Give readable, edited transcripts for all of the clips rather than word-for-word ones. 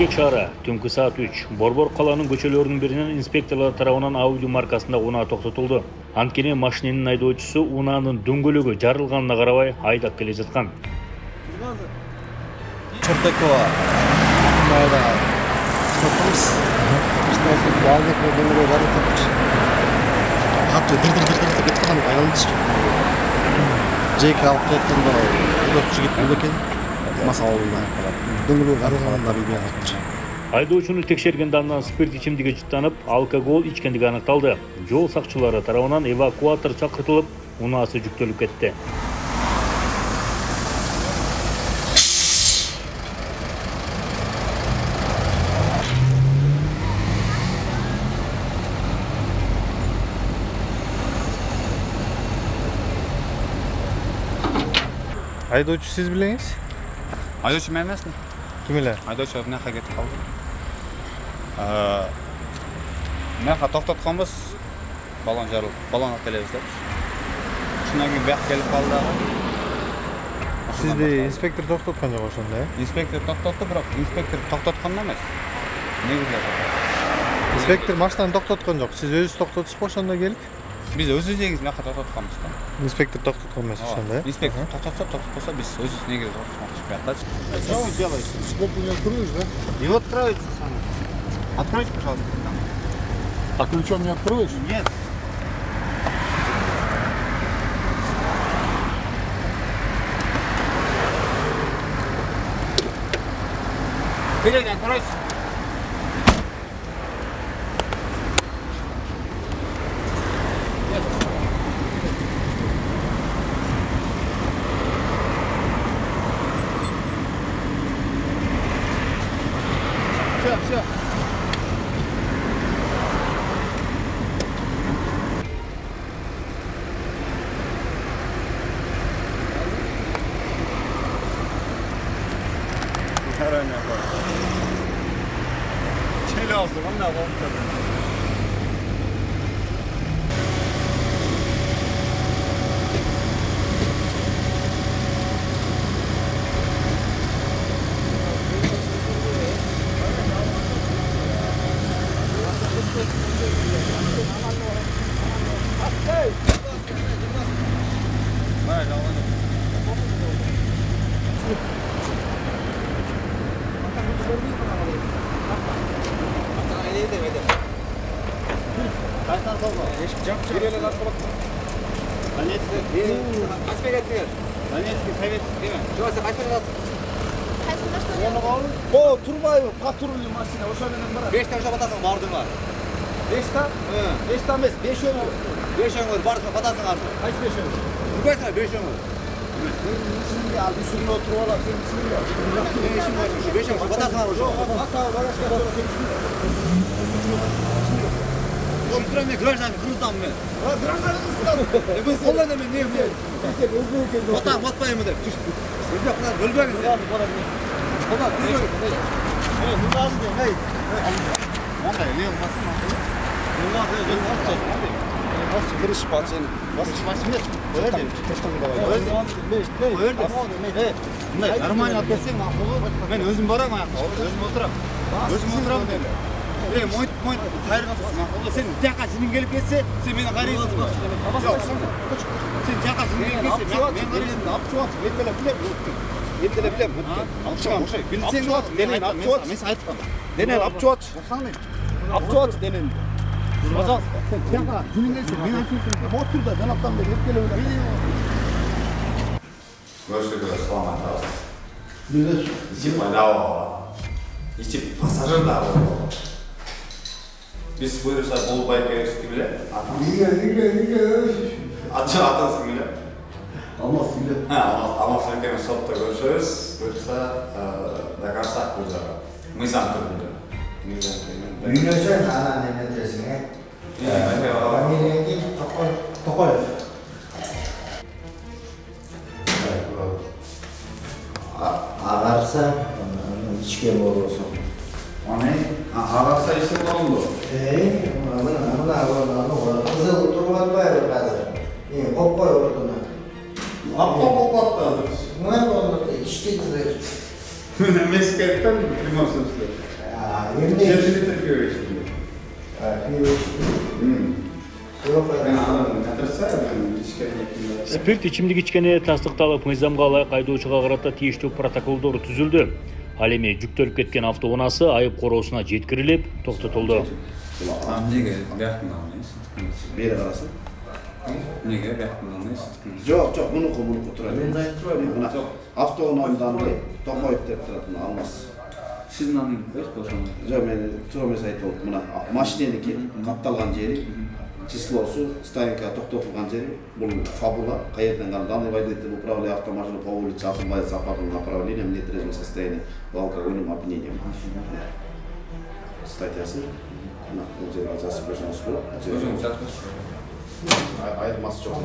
Бишкек шаары түнкү саат 3. Борбор каланын көчөлөрүнүн биринен инспекторлор тарабынан Audi маркасында унаа токтотулду. Анткени машиненин айдоочусу унаанын дөңгөлөгү жарылганына карабай айдап келе жаткан. Чортакова. Майда. Токтомуз. Штасы балдык дөңгөлөгү жарылып. Катты дыр кеткен айылдыш. Жек алып кеткенде улут жигит болду экен. Масалында. Дөңгөлөгү жарылганында билбей. Айдоочуну текшергенде андан спирт ичимдиги жыттанып, алкоголь ичкендиги аныкталды. Жол сакчылары тарабынан эвакуатор чакыртылып, унаасы жүктөлүп кетти. Айдоочу сиз билеңиз? Айдоочу мен эмесмин. Ким эле? Айдоочу мынакка кетип калды. Мынакка токтотконбуз. Балон жарылып, балон алып келебиз деп. Ушундан кийин бияк келип калды дагы. Сизди инспектор токтоткон жок ошондо, э? Инспектор токтотту, бирок инспектор токтоткон эмес. Негизи инспектор машинаны токтоткон жок. Сиз өзүңүз токтотсузбу ошондо келип? биз өзүбүз мынакка токтотконбуз да. Инспектор токтоткон эмес ошондо, э? Инспектор токтотсо, биз өзүбүз негизи токтотконбуз биякчы. Что вы делаете? Школку не откроешь, да? Не откроется сам. Откройте, пожалуйста. А ключом не откроешь? Нет. Вперед, откройте. Все. Заранее. Челябинск, он на волне. О, турбай патрульный машина, ошоменен барат. 5 таңша батасың бардыңар. 5 та? 5 та эмес, 5 өңөр. 5 өңөр бардыңар батасыңар. Кайсы 5 өңөр? Бүгөсүңөр 5 өңөр. Ишинде ал үстүнө туруп алат, сен ишинде. 5 өңөр батасыңар ошо. Ата багажга Утром мне граждан груздам мен. гражданин Вы солода мен не мен. Батам батпаймын деп. Өзү кылар бөлбөңүз. Кириш бачын. Нормально алып келсең макулу. Мен өзүм барам аякка, өзүм отурам. Өзүм отурам деп. Мой кайрга макулу. Сен жака сенин келип кетсе, сен мени карайсың. Сен жака сенин келип кетсе, мен карайсың. Алып чыгат, мен билем. Алып чыгам. Билсең болот, денен алып чыгат. Мен айткам. Денен алып чыгат. Алып чыгат денен. Пожалуйста. Жака, жүнүң келсе, мен айтып отурда, жанаптан бери келе эле. Мөршігі саламат алып. Ичіп айдауы. Ичіп пассажирдар болды. Біз бұйырса болбай керексіз біле. Атасың біле. Алмас биле. Алмас екеуі сотта көршөбүз. Бұйырса дакарсақ бұл жағы. Мыйзам түрінде. Үйнөсен анан эметесиң, э? Фамилияң Токоев. Агарса, ичке болосун. Агарса иши болду. Мына кызыл туруп атпайбы азыр? Копкой ордуна. Апа болуп атты. Мына болду, иштейсиздер. Memleketten primasoslar. Endi 7 litr ko'rishdi. Ben anladım. Katarsa ben işkence. Спирт ичимдик ичкени тастыкталып, мыйзамга ылайык айдоочуга карата тийиштүү протоколдор түзүлдү. Ал эми жүктөлүп кеткен автоунаасы айып короосуна жеткирилип, токтотулду. Nega buyakni olmaysiz? Beri qarasın. Nega buyakni olmaysiz? Yok, bunu turadi. Men aytib Yo'q, avtounamdan To'qoyev deb turadi, almas. Sizin nomingiz boshqa. Yo'q, men Turomes aytib oldim. Buna mashinaniki qattalgan jeri, числосу, стоянка тоқтотылған жери, бұл фабула, қайерден қалды. Данный водитель управляя автомашину по улице, отбывается опасным направлением, в нетрезвом состоянии, в алкогольном опьянении. Статьясы. Бұл жерге жазып қойсаңыз болады. Айырмасы жоқ.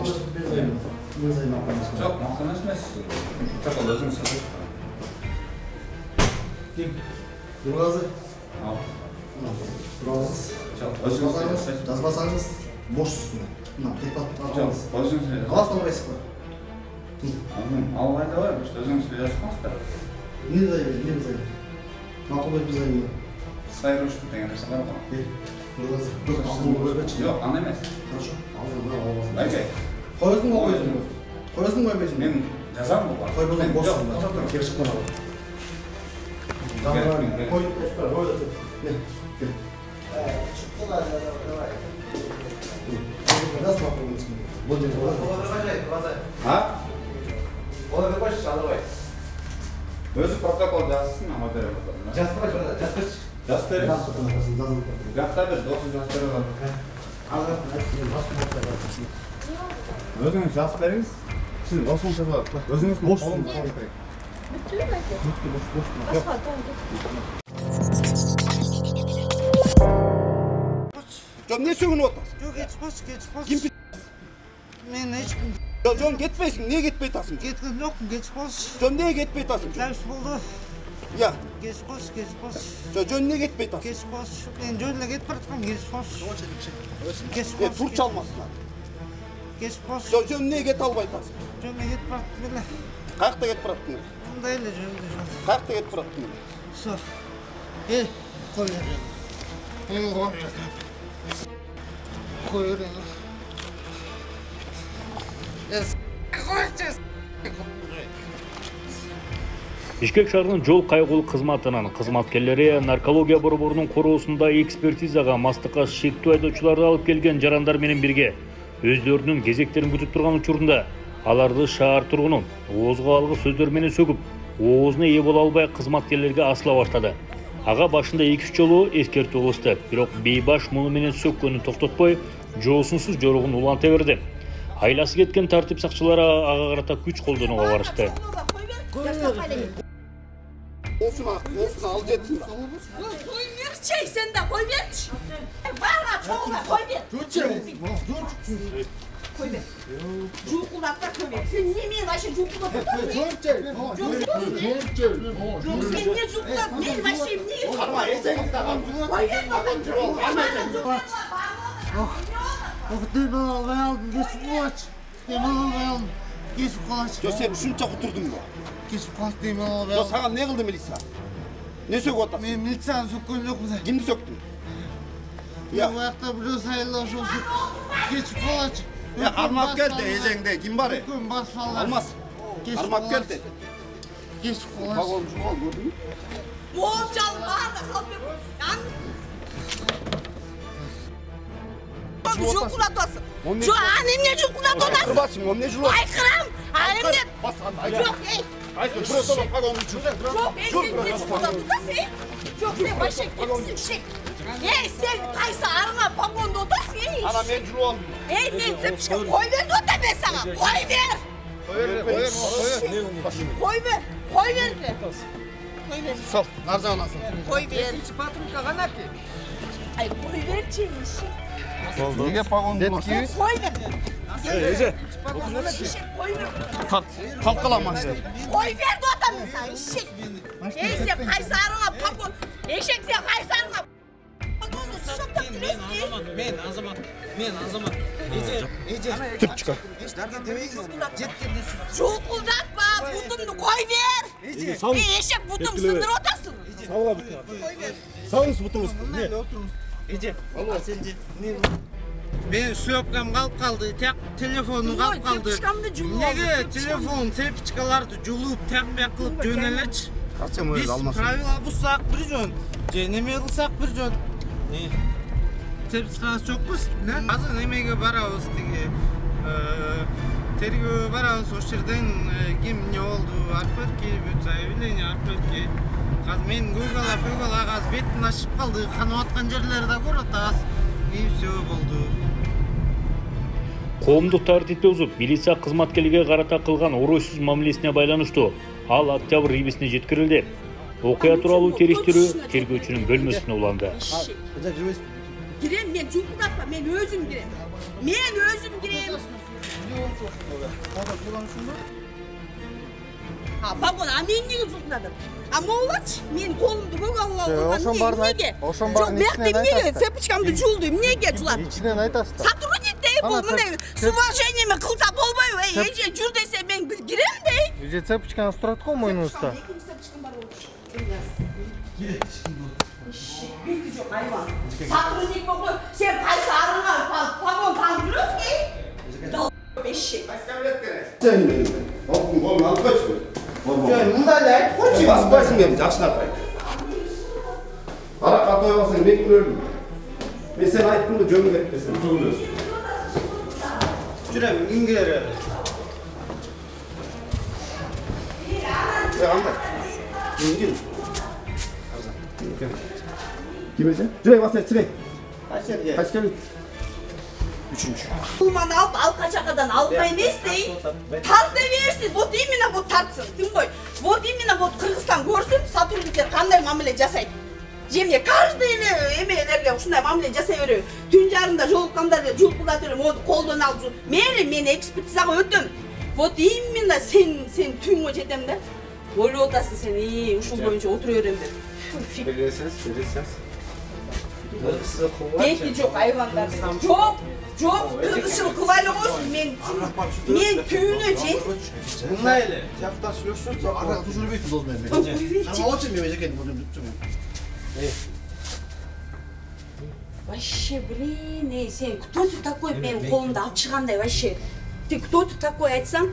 Жоқ, мақтан емес. Тек ол өзіңіз сатып. Нұрғазы. Ал. Нұрғазы. Жазбасаңыз, бошсыз мына. Мына тепатып алыңыз. Өзіңіз. Қаласынан қайсыз ба? Алғайда бар, өзіңіз жазбаңыздар. Не зайы? Мақұл бет біз айында. Сайрушты деген нәрсе бар ғой. Нұрғазы. Жоқ, ана емес. Хорошо. Алыңыз. Окей. Қойызың ба қойызың? Қойызың ба қойызың? Мен жазам бұл. Қой болсаң боссын ба? Кері шықпан ал. Өзі протокол жазсын, ама бере bakalım. Жас бере. Жақта бір досы жас бере bakalım. Өзіңіз жас беріңіз. Сіз досыңыз жазады. Өзіңіз боссын. John ne sögünüp otasın? Yok geç koş. Kim Men hiç kim John gitmeysin. Niye gitmey tasın? ketken yok geç koş. John niye gitmey tasın? Ders buldu. Ya, Geç koş. John niye gitmey tasın? Geç koş. Ben jönle git baratkan geç koş. Geç Ya koş. tur çalmasınlar. Geç koş. John niye git almay tasın? Jönle git barat bile. Kalkta git bıraktın. Bunda öyle jönle. Kalkta git bıraktın. Sor. Hey koy ver. Koy ver. Бишкек шаарынын жол кайгылуу кызматынын кызматкерлери наркология борборунун короосунда экспертизага мастыкка шектүү айдоочуларды алып келген жарандар менен бирге өздөрүнүн кезектерин күтүп турган учурунда аларды шаар тургунун оозго алгы сөздөр менен сөгүп, оозуна ээ боло албай кызматкерлерге асыла баштады. Ага башында 2-3 жолу эскертүү кылышты, бирок бейбаш муну менен сөккөнүн токтотпой, жоосунсуз жорогун уланта берди. Айласы кеткен тартип сакчылары ага карата күч колдонууга барышты. Olsun al jetsin. Koy ver sen de koy ver. Bağla çoğula koy ver. Koy ver. Cukulakta koy ver. Sen niye başı cukulakta koy ver? Sen niye cukulak değil başım niye? Karma yeseğiniz de var. Koy ver bakalım. Demin almaya aldım. Geç koş. Demin almaya aldım. Geç koş. Yo sen şunca oturdun mu? Geç koş demin almaya Yo aldım. sana ne kıldı milisa? Ne sökü otasın? Men militsan sökün yok mu? Kimdi söktün? Ya bu ayakta biliyorsa hayırlı olsun. Geç koş. Ya armak geldi ecengde. Kim var ya? Hüküm basmalar. Almaz. Geç Armak koş. geldi. Geç Bak koş. oğlum şu ol gördün mü? Boğazcalı bağırma salmıyor. Cukulaktasın. Şu annemle cukulaktasın. Kır basayım onun ne julu? Aykırım. Annemle. Bas hadi. Yok ey. Aykır şuraya bak onun için. Yok ey sen ne cukulaktasın? Yok sen başak kimsin şey? Ey sen kaysa arına pagonda otasın ey. Ana ben julu oldum. Ey ben zıpşka koy ver de ben sana. Koy ver. Koy ver. Koy ver de. Koy ver. Sal. Narza anasın. Koy ver. Ay koy ver çemiş. Niye pagon bulmasın? Koy ver. Koy ver. Kalkalama işte. Koy ver de adamı sana eşek. Ey sen kaysarına pagon. Eşek sen kaysarına. Pagonu sıçak da biliyorsun. Men azamat. Tüp çıkar. Çokuldatma budumunu koy ver. Eşek butum sındırıp otasın. Sağınız butunuz. Ne? Ece. Allah sence. Ben söpkam kalıp kaldı, tek telefonum kalıp kaldı. Nege telefon, tepkiçkalardı julup, takmak kılıp jöneleç. Biz pravila bulsak bir jön, neme kılsak bir jön. Tepkiçkası çokpuz, ne? Hazır nemege barabız dege. Tergöwe barabız, o yerden kim ne oldu, arperki, bütay bilen arperki. Gaz men Google gaz betin açıp kaldı, kanıp atkan yerlerde korataz. İyi söz oldu. Коомдук тартипти бузуп, милиция кызматкерлерге карата кылган оройсуз мамилесине байланыштуу ал октябрь рибисине жеткирилди. Окуя тууралуу териштирүү тергөөчүнүн бөлмөсүнө уланды. Girem men cumhurapma, men özüm girem. Men özüm girem. Ha, bakın, men nege cumhuradım. Ama olaç, men kolumdu көк алып алган неге? Ошон баарын ичинен неге? Цепочкамды жулдум, неге жулат? Ичинен айтасыз да. Сотрудник дей бул, мындай с уважением кылса болбойбу? Эже жүр десе мен кирем дей. Эже цепочкаңыз турат го мойнуңузда. Сотрудник болду, сен кайсы арыңа погон таңып жүрөсүң? Дал эшек. Sen oğlum oğlum alıp kaçıyor. Мындай айт койчу. Баспайсың мен жакшылап айт. Аракка койбасаң мен күлөрмүн. Мен сен айттым да жөнүн кетпесин, түзүлөсүн. Жүрем, ингер. Андай. Kim ece? Cürek basar, çirek. Kaç kere? Üçüncü. Bulmanı al kaçakadan alma емес dey. Tarta versin, вот именно вот тартсын. Тим ғой. Вот именно вот Кыргызстан көрсүн, сотрудниктер кандай мамиле жасайт. Жемне каждый эмелерге ушундай мамиле жасай берүү. Түн жарымда жолуккандарды жулкулатып, мону колдон алып, мен экспертизага өтөм. Вот именно сен түнгө жетем да. Ойлоп атасың сен, ушул боюнча отура берем деп. Бересиз. Беки жок айвандар. Жок, кыргызчылык кылбай эле койсун. Мен түбүнө жет. Мындай эле. Жактан сүйлөшсөң, ага түшүрбөйсүң доз менен. Алчы мен жекен бутун бүттүм. Вообще, блин, сен кто ты такой, мен колумда алып чыгандай вообще. Ты кто ты такой айтсаң?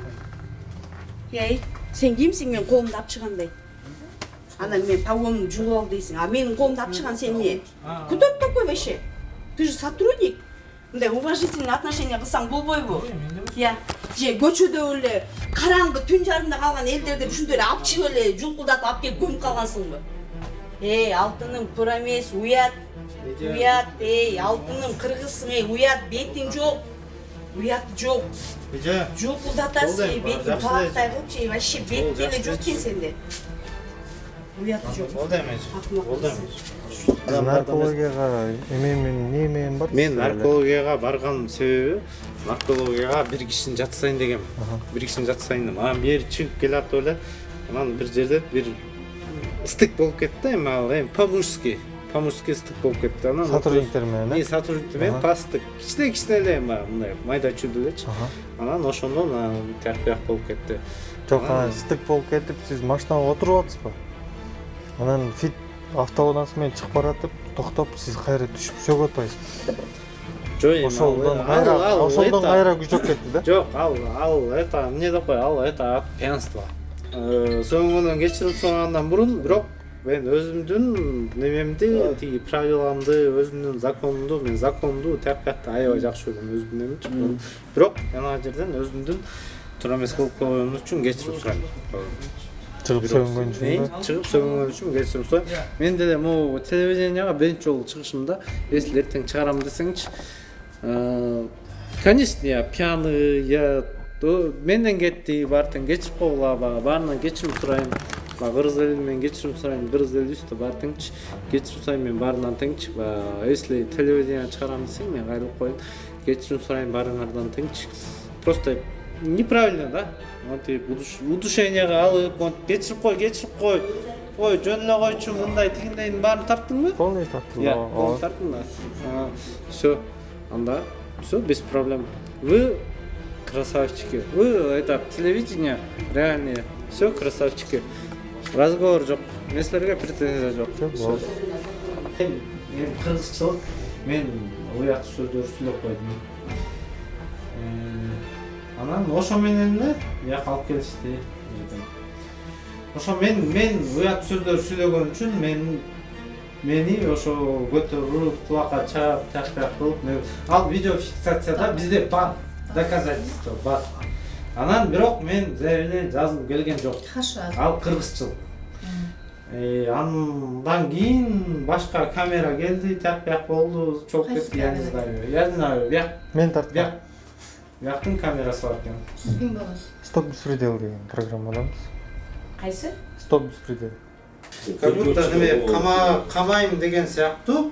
Сен кимсиң мен колумда алып чыгандай? Анан мен погонумду жулуп ал дейсиң. А менин колумда алып чыган сен эмне? Кто ты такой вообще? Ты же сотрудник. Мындай уважительный отношение кылсаң болбойбу? Же көчөдө эле караңгы түн жарымда калган элдерди ушундай эле алып чыгып эле жулкулдатып алып келип көмүп калгансыңбы? Алтыным тура эмес, уят. Алтыным кыргызсың, уят, бетиң жок. Уят жок. Жулкулдатасың, бетиң палактай кылып, вообще бет деле жок экен сенде. Уят жок. Болду эмес. Наркологияга немен бар? Мен наркологияга барган себеби наркологияга бир кишини жатсайын дегем. Бир кишини жатсайын дем. Анан бери чыгып келатып эле, анан бир жерде бир стык болуп кетти, эми по-мужски стык болуп кетти. Анан Сотрудниктер менен, сотрудниктер менен пастык. Кичине эле мындай майда-чүйдө элечи. Анан ошондон тияк-бияк болуп кетти. Жок, анан стык болуп кетип, сиз машинага отуруп атасызбы? Анан фит автоунаасы менен чыгып баратып, токтоп, сиз кайра түшүп сөгүп атпайсызбы? Жок, ошондон кайра күчөп кетти да? Жок, ал эмне деп кой, ал пьянство. Соңунан кечирип сурагандан мурун, бирок мен өзүмдүн немемди, тиги правиламды, өзүмдүн законумду, мен законду тияк-биякты аябай жакшы көрөм, өзүмдүн немемчи. Бирок жанагы жерден өзүмдүн туура эмес кылып койгонум үчүн кечирим сурайм. Чыгып сөгөнгөн үчүн кечирим сурайм. Мен деле могу телевиденияга биринчи жолу чыгышымда, если эртең чыгарам десеңчи, конечно, я пьяный, я менден кетти, баардыгын кечирип койгула, баарынан кечирим сурайм. Кыргыз элинен кечирим сурайм, кыргыз эли үстү бар теңчи, кечирим сурайм мен баарынан теңчи. Если телевидение чыгарам десең, мен кайрылып коеюн, кечирим сурайм баарыңардан теңчи. Просто неправильно, да? Вот удушениеге алып, кечирип кой. Ой, жөн эле койчу, мындай тигиндейдин баарын тарттыңбы? Полный тарттым. Полный тарттым да. Всё. Анда всё без проблем. Вы красавчики. Вы это телевидение реальные. Всё красавчики. разговор жок, нерселерге претензия жок. Мен кыргызчылык, мен уят сөздөр сүйлөп койдум. Анан ошо менен эле бияка алып келишти. Ошо мен уят сөздөр сүйлөгөн үчүн мени ошо көтөрүп, кулакка чаап, ташпак кылып, ал видео фиксацияда бизде бар, доказательство бар. Анан бирок мен заявление жазып келген жок. Ал кыргызчылык. Андан кийин башка камера келди, ташпак болду, чогуп кетти, я не знаю. Мен тарткам. Бияктын камерасы бар экен. Сиз ким болосуз? Стоп беспредел деген программадамыз. Кайсы? Стоп беспредел. Как будто камайм деген сыяктуу.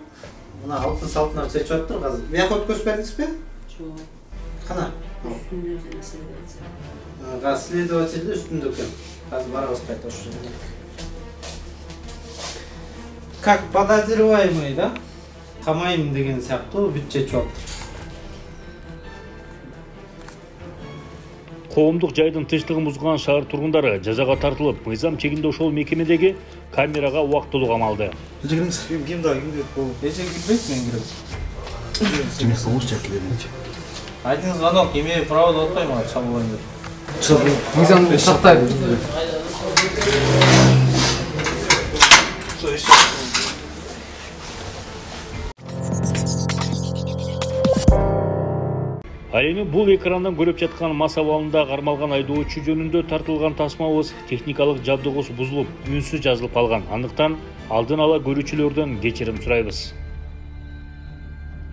Мына алтын салтына чечип атыптыр азыр. Бияка өткөзүп бердиңизби? Жок. Кана? Үстүндө следователь. Следователь үстүндө экен. Азыр барабыз кайта ошо жерге. Как подозреваемый, да? Камайм деген сыяктуу бүт чечип атыптыр. Коомдук жайдын тынчтыгын бузган шаар тургундары жазага тартылып, мыйзам чегинде ошол мекемедеги камерага убактылуу камалды. Кимди болду? Эже кирбейт, мен кирем. Жеңиз болуш чекиледи. Один звонок, имею право да отпайм, а чабылайм деп. Мыйзамды сактайт. Ал эми бул экрандан көрүп жаткан мас абалында кармалган айдоочу жөнүндө тартылган тасмабыз техникалык жабдыгыбыз бузулуп, үнсүз жазылып калган. Андыктан алдын ала көрүүчүлөрдөн кечирим сурайбыз.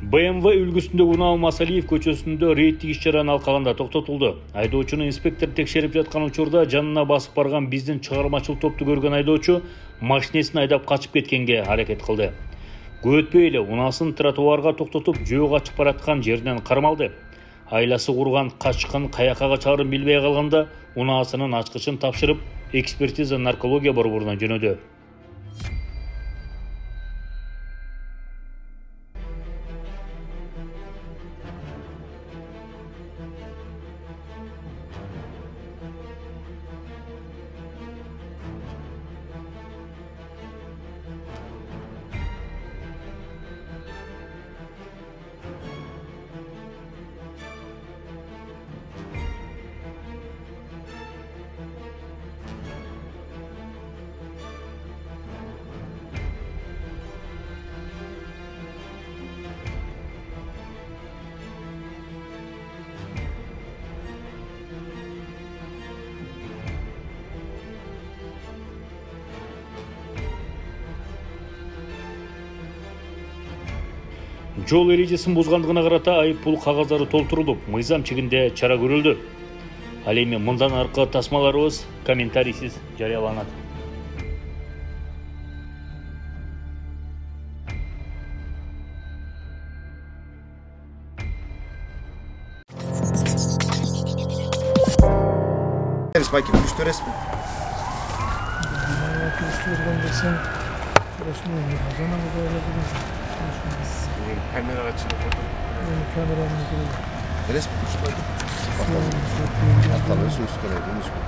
BMW үлгүсүндөгү Унал Масалиев көчөсүндө рейдтик иш-чараны алкаганда токтотулду. Айдоочуну инспектор текшерип жаткан учурда жанына басып барган биздин чыгармачыл топту көргөн айдоочу машинесин айдап качып кеткенге аракет кылды. Көп өтпөй эле унасын тротуарга токтотуп, жөө качып бараткан жеринен кармалды. Айласы курган качкын каяка качарын билбей калганда унаасынын ачкычын тапшырып, экспертиза наркология борборуна жөнөдү. Жол эрежесин бузгандыгына карата айып пул кагаздары толтурулуп, мыйзам чегинде чара көрүлдү. Ал эми мындан аркы тасмаларыбыз комментарийсиз жарыяланат. Спайки күчтөрөсүзбү? Камерага чыгып отуруп. Камераны көрөм. Бересизби? Артан өзүңүз керек, эмеспи?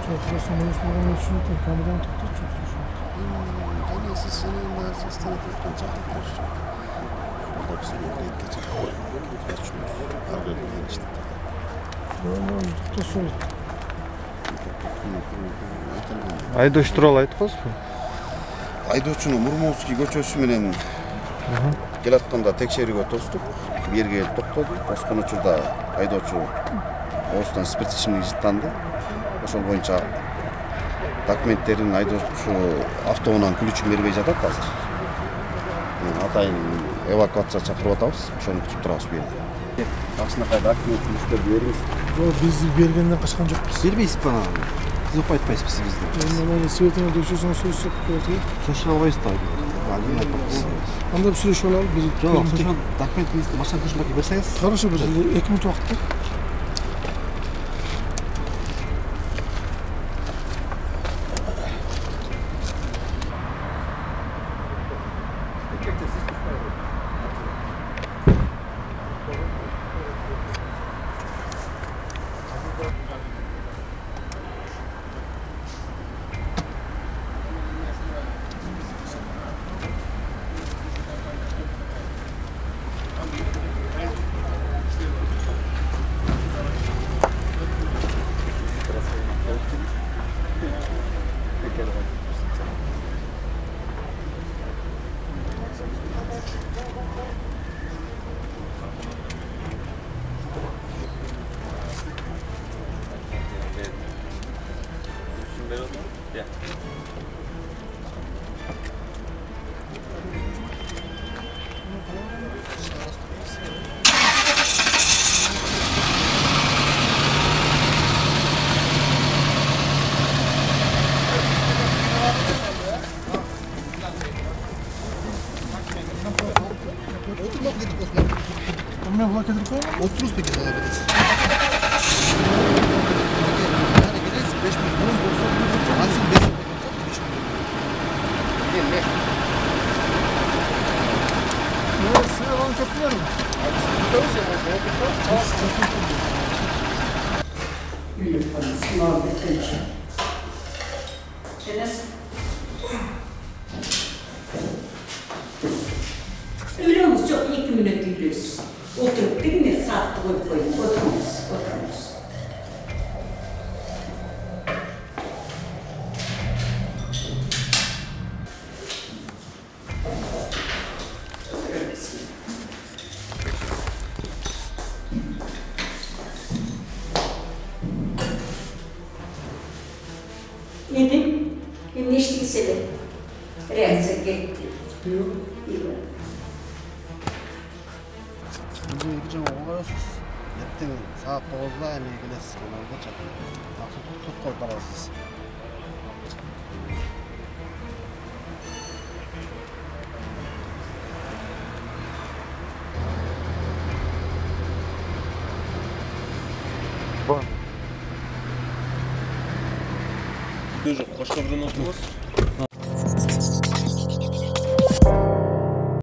Жок, просто муну болгон үчүн камераны токтотчу. Жана сиз сенин стандарт өткөн жактырыш. Бunda биз рейдке чыгып, ар бир ишти. Токтосо. Айдоочу тууралуу айтып коесузбу? Айдоочуну Мурмовский көчөсү менен келатканда текшерүүгө тостук. Бир жерге келип токтоду. Тоскон учурда айдоочу оозунан спирт ичимдик жыттанды. Ошол боюнча документтерин айдоочу автобунан ключун бербей жатат азыр. Атайын эвакуация чакырып атабыз. Ошону күтүп турабыз бу жерде. Акчынакай документтерди бериңиз. Биз бергенден качкан жокпуз. Бербейсизби аны? Сиз укпай атпайсызбы бизди? Мен светине дөшөсөң сөз сөп коет. Сошо албайсыз да. Анда bir süreç olalım. Yok, siz dokumentinizi baştan kışındaki verseniz. Хорошо, bir 2 minut vakti. Мен бұлай кетіріп қойын? Отырыңыз пеке алабыз. Ülüyoruz çok 2 minut ülüyoruz. Oturup bir ne saat koyun. Otururuz. Nedim? Ne içtik seni? Reaksiya gitti. Yok. Bizim iki can oğuyorsunuz. Ертең saat 9'da emeğe gelesiz. Onlarda çakın. Tut koyup alasız. Bon. Qo'shqo'rg'on o'tamiz.